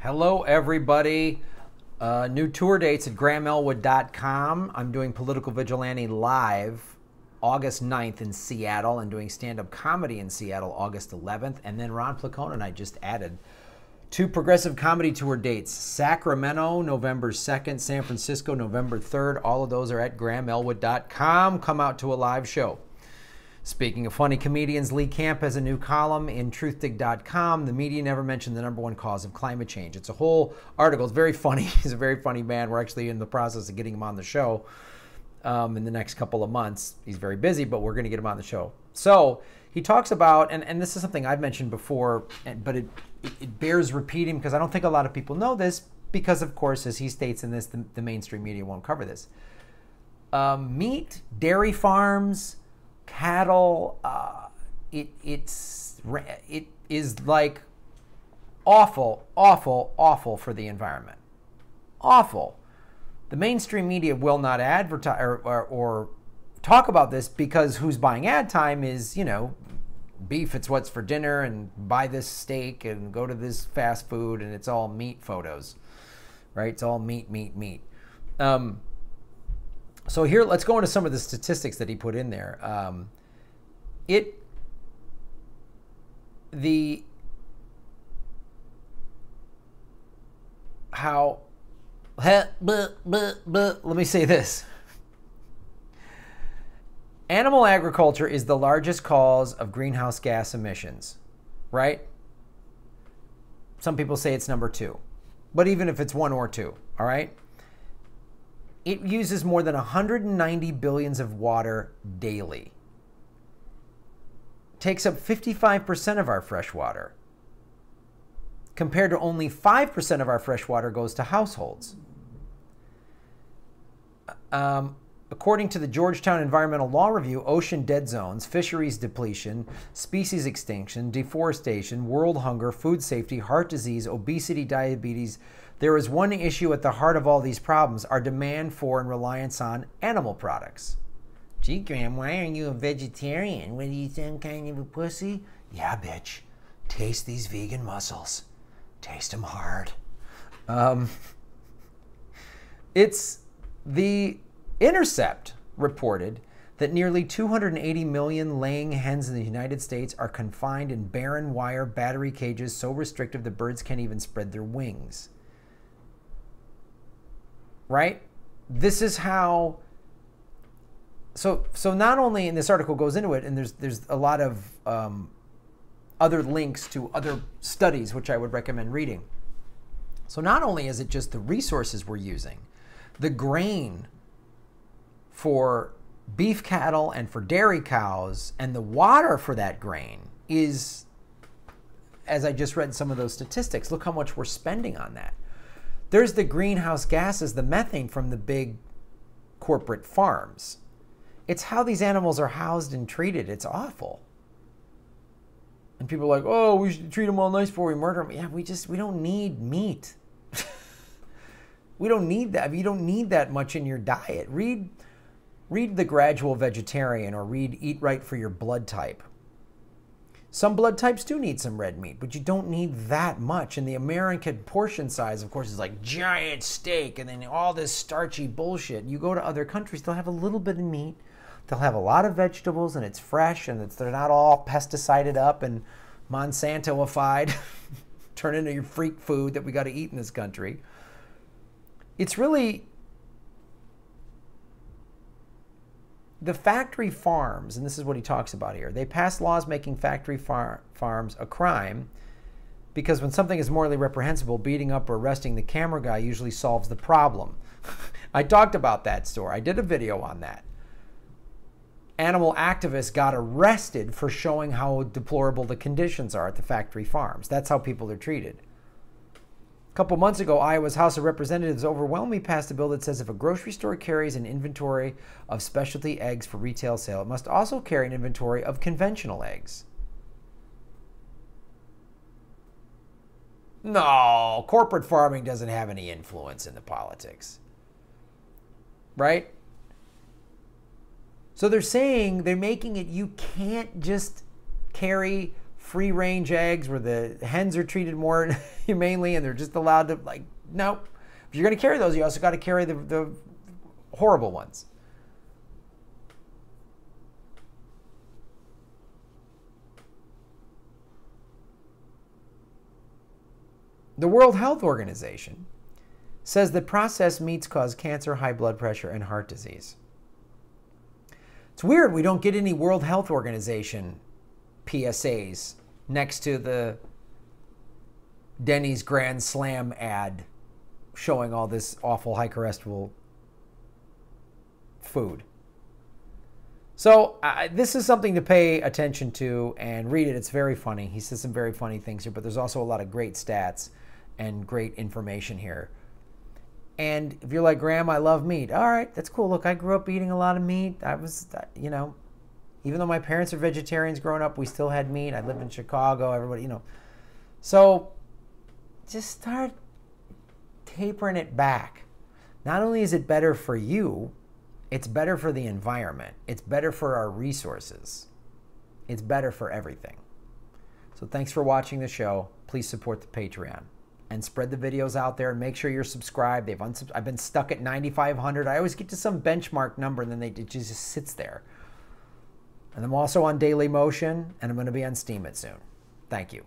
Hello, everybody. New tour dates at GrahamElwood.com. I'm doing Political Vigilante live August 9th in Seattle and doing stand-up comedy in Seattle August 11th. And then Ron Placone and I just added 2 progressive comedy tour dates. Sacramento, November 2nd. San Francisco, November 3rd. All of those are at GrahamElwood.com. Come out to a live show. Speaking of funny comedians, Lee Camp has a new column in TruthDig.com. The media never mentioned the #1 cause of climate change. It's a whole article. It's very funny. He's a very funny man. We're actually in the process of getting him on the show in the next couple of months. He's very busy, but we're going to get him on the show. So he talks about, and this is something I've mentioned before, but it bears repeating because I don't think a lot of people know this because, of course, as he states in this, the mainstream media won't cover this. Meat, dairy farms, cattle, it is like awful for the environment. Awful. The mainstream media will not advertise or talk about this because who's buying ad time is, you know, beef, it's what's for dinner, and buy this steak and go to this fast food, and it's all meat photos, right? It's all meat. So here, let's go into some of the statistics that he put in there. Let me say this. Animal agriculture is the largest cause of greenhouse gas emissions, right? Some people say it's number 2, but even if it's 1 or 2, all right? It uses more than 190 billions of water daily. Takes up 55% of our fresh water, compared to only 5% of our fresh water goes to households. According to the Georgetown Environmental Law Review, ocean dead zones, fisheries depletion, species extinction, deforestation, world hunger, food safety, heart disease, obesity, diabetes. There is one issue at the heart of all these problems: our demand for and reliance on animal products. Gee, Graham, why aren't you a vegetarian? What are you, some kind of a pussy? Yeah, bitch. Taste these vegan mussels. Taste them hard. It's The Intercept reported that nearly 280 million laying hens in the United States are confined in barren wire battery cages so restrictive the birds can't even spread their wings. Right? This is how... So not only, and this article goes into it, and there's a lot of other links to other studies which I would recommend reading. So not only is it just the resources we're using, the grain for beef cattle and for dairy cows and the water for that grain is, as I just read some of those statistics, look how much we're spending on that. There's the greenhouse gases, the methane from the big corporate farms. It's how these animals are housed and treated. It's awful. And people are like, oh, we should treat them all nice before we murder them. Yeah, we don't need meat. We don't need that. You don't need that much in your diet. Read The Gradual Vegetarian, or read Eat Right for Your Blood Type. Some blood types do need some red meat, but you don't need that much. And the American portion size, of course, is like giant steak and then all this starchy bullshit. You go to other countries, they'll have a little bit of meat. They'll have a lot of vegetables, and it's fresh, and they're not all pesticided up and Monsanto-ified, turn into your freak food that we got to eat in this country. It's really the factory farms, and this is what he talks about here. They pass laws making factory farms a crime because when something is morally reprehensible, beating up or arresting the camera guy usually solves the problem. I talked about that story. I did a video on that. Animal activists got arrested for showing how deplorable the conditions are at the factory farms. That's how people are treated. A couple months ago, Iowa's House of Representatives overwhelmingly passed a bill that says if a grocery store carries an inventory of specialty eggs for retail sale, it must also carry an inventory of conventional eggs. No, corporate farming doesn't have any influence in the politics. Right? So they're saying, they're making it, you can't just carry free-range eggs where the hens are treated more humanely and they're just allowed to, like, nope. If you're going to carry those, you also got to carry the horrible ones. The World Health Organization says that processed meats cause cancer, high blood pressure, and heart disease. It's weird we don't get any World Health Organization PSAs next to the Denny's Grand Slam ad showing all this awful high cholesterol food. So this is something to pay attention to and read it. It's very funny. He says some very funny things here, but there's also a lot of great stats and great information here. And if you're like, Graham, I love meat. All right, that's cool. Look, I grew up eating a lot of meat. I was, you know, even though my parents are vegetarians growing up, we still had meat. I lived in Chicago, everybody, you know. So just start tapering it back. Not only is it better for you, it's better for the environment. It's better for our resources. It's better for everything. So thanks for watching the show. Please support the Patreon and spread the videos out there and make sure you're subscribed. I've been stuck at 9,500. I always get to some benchmark number and then it just sits there. And I'm also on Daily Motion and I'm going to be on Steam it soon. Thank you.